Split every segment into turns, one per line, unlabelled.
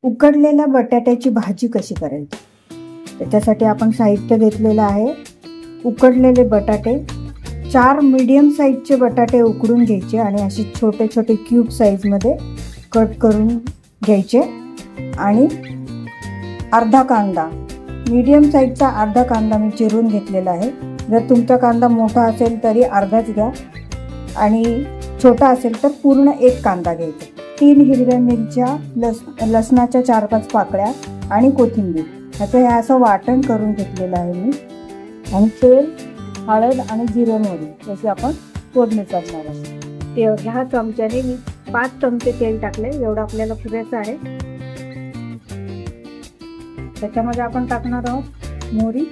उकडलेल्या बटाट्याची भाजी कशी करायची त्याच्यासाठी आपण साहित्य घेतलेलं आहे. उकडलेले बटाटे 4 मीडियम साईजचे बटाटे उकडून घ्यायचे आणि असे छोटे छोटे क्यूब साईजमध्ये कट करून घ्यायचे. आणि अर्धा कांदा, मीडियम साईजचा अर्धा कांदा मी चिरून घेतलेला आहे. जर तुमचा कांदा मोठा असेल तरी अर्धाच घ्या आणि छोटा असेल तर पूर्ण 1 कांदा घ्यायचा. 3 हिरव्या मिरच्या, लसणाच्या 4-5 पाकळ्या आणि कोथिंबीर ह्याचं हे असं वाटण करून घेतलेलं आहे मी. आणि तेल, हळद आणि जिरे मोहरी याची आपण फोडणी करणार आहोत. ह्या चमच्याने मी 5 चमचे तेल टाकले, एवढं आपल्याला पुरेसं आहे. त्याच्यामध्ये आपण टाकणार आहोत मोहरी,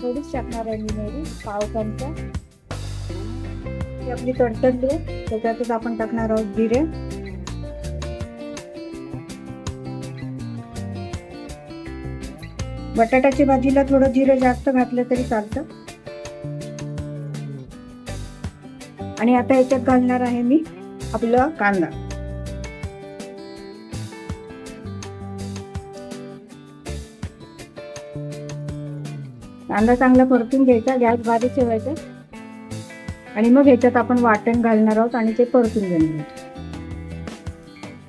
थोडीच टाकणार आहे मी मोहरी, 1/2 चमचा. ही आपली तडतडली आहे, त्याच्यातच आपण टाकणार आहोत जिरे. बटाट्याच्या भाजीला थोडं जिरे जास्त घातलं तरी चालतं. आणि आता याच्यात घालणार आहे मी आपला कांदा. कांदा चांगला परतून घ्यायचा, गॅस बारीक ठेवायचा आणि मग ह्याच्यात आपण वाटण घालणार आहोत आणि ते परतून घेणार.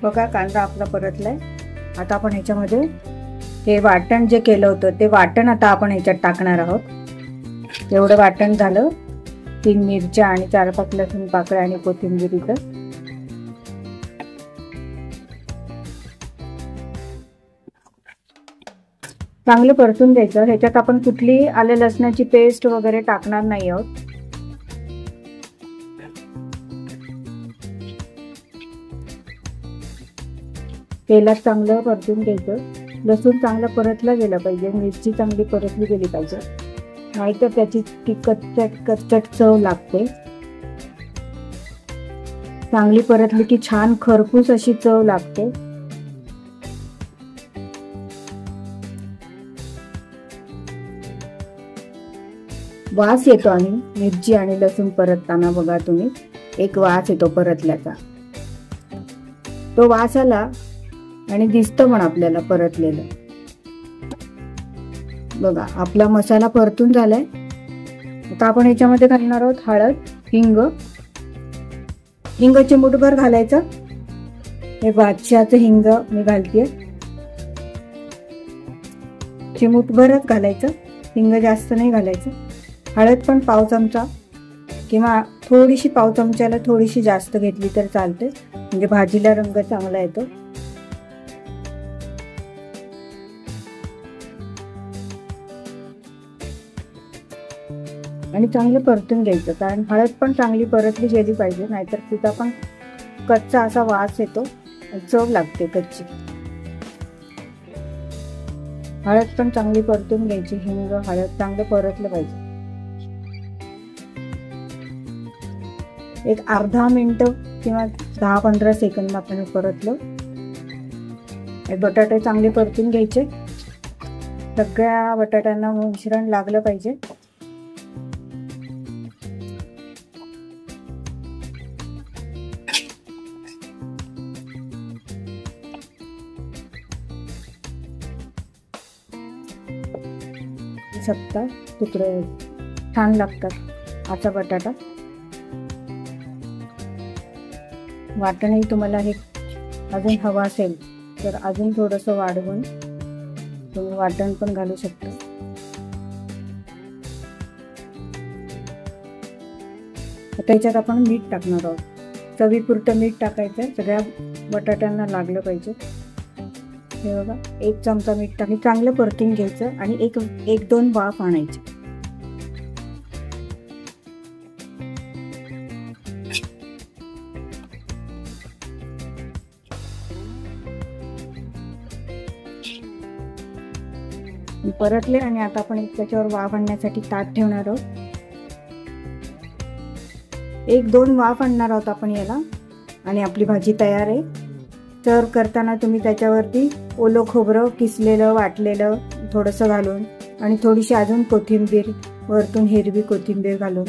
बघा कांदा आपला परतलाय. आता आपण ह्याच्यामध्ये हे वाटण जे केलं होतं ते वाटण आता आपण ह्याच्यात टाकणार आहोत. एवढं वाटण झालं. 3 मिरच्या आणि 4-5 लसूण पाकळ्या आणि कोथिंबीरीचं. चांगलं परतून द्यायचं. ह्याच्यात आपण कुठली आलं लसणाची पेस्ट वगैरे टाकणार नाही आहोत. तेलात चांगलं परतून घ्यायचं. लसूण चांगला परतला गेला पाहिजे, मिरची चांगली परतली गेली पाहिजे, नाहीतर त्याची ती कच्चट चव लागते. चांगली परतली की छान खरपूस अशी चव लागते. वास येतो आणि मिरची आणि लसूण परतताना बघा तुम्ही एक वास येतो परतल्याचा. तो वास आला आणि दिसतं पण आपल्याला परतलेलं. बघा आपला मसाला परतून झालाय. आता आपण ह्याच्यामध्ये घालणार आहोत हळद, हिंग. हिंग चिमूटभर घालायचं. हे बादशहाचं हिंग मी घालतेय. चिमूटभरच घालायचं, हिंग जास्त नाही घालायचं. हळद पण 1/2 चमचा किंवा थोडीशी 1/2 चमच्याला थोडीशी जास्त घेतली तर चालते, म्हणजे भाजीला रंग चांगला येतो. आणि चांगलं परतून घ्यायचं, कारण हळद पण चांगली परतली गेली पाहिजे, नाहीतर तिचा पण कच्चा असा वास येतो, चव लागते कच्ची. हळद पण चांगली परतून घ्यायची. हिंग, हळद चांगलं परतलं पाहिजे. एक अर्धा मिनिट किंवा 10-15 सेकंद आपण परतलं. बटाटे चांगले परतून घ्यायचे. सगळ्या बटाट्यांना मिश्रण लागलं पाहिजे. शकता तुकडे छान लागतात असा बटाटा. वाटणही तुम्हाला हे अजून हवं असेल तर अजून थोडंसं वाढवून तुम्ही वाटण पण घालू शकता. आता याच्यात आपण मीठ टाकणार आहोत. चवीपुरतं मीठ टाकायचं, सगळ्या बटाट्यांना लागलं पाहिजे. हे बघा 1 चमचा मीठ टाकून चांगलं परतून घ्यायचं आणि 1-2 वाफ आणायची. परतले आणि आता आपण त्याच्यावर वाफ आणण्यासाठी ताट ठेवणार आहोत. 1-2 वाफ आणणार आहोत आपण याला आणि आपली भाजी तयार आहे. सर्व करताना तुम्ही त्याच्यावरती ओलं खोबरं किसलेलं वाटलेलं थोडंसं घालून आणि थोडीशी अजून कोथिंबीर वरतून हिरवी कोथिंबीर घालून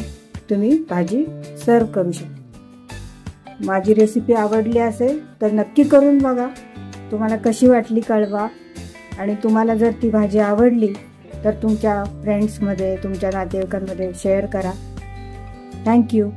तुम्ही भाजी सर्व करू शकता. माझी रेसिपी आवडली असेल तर नक्की करून बघा. तुम्हाला कशी वाटली कळवा. आणि तुम्हाला जर ती भाजी आवडली तर तुमच्या फ्रेंड्समध्ये, तुमच्या नातेवाईकांमध्ये शेअर करा. थँक्यू.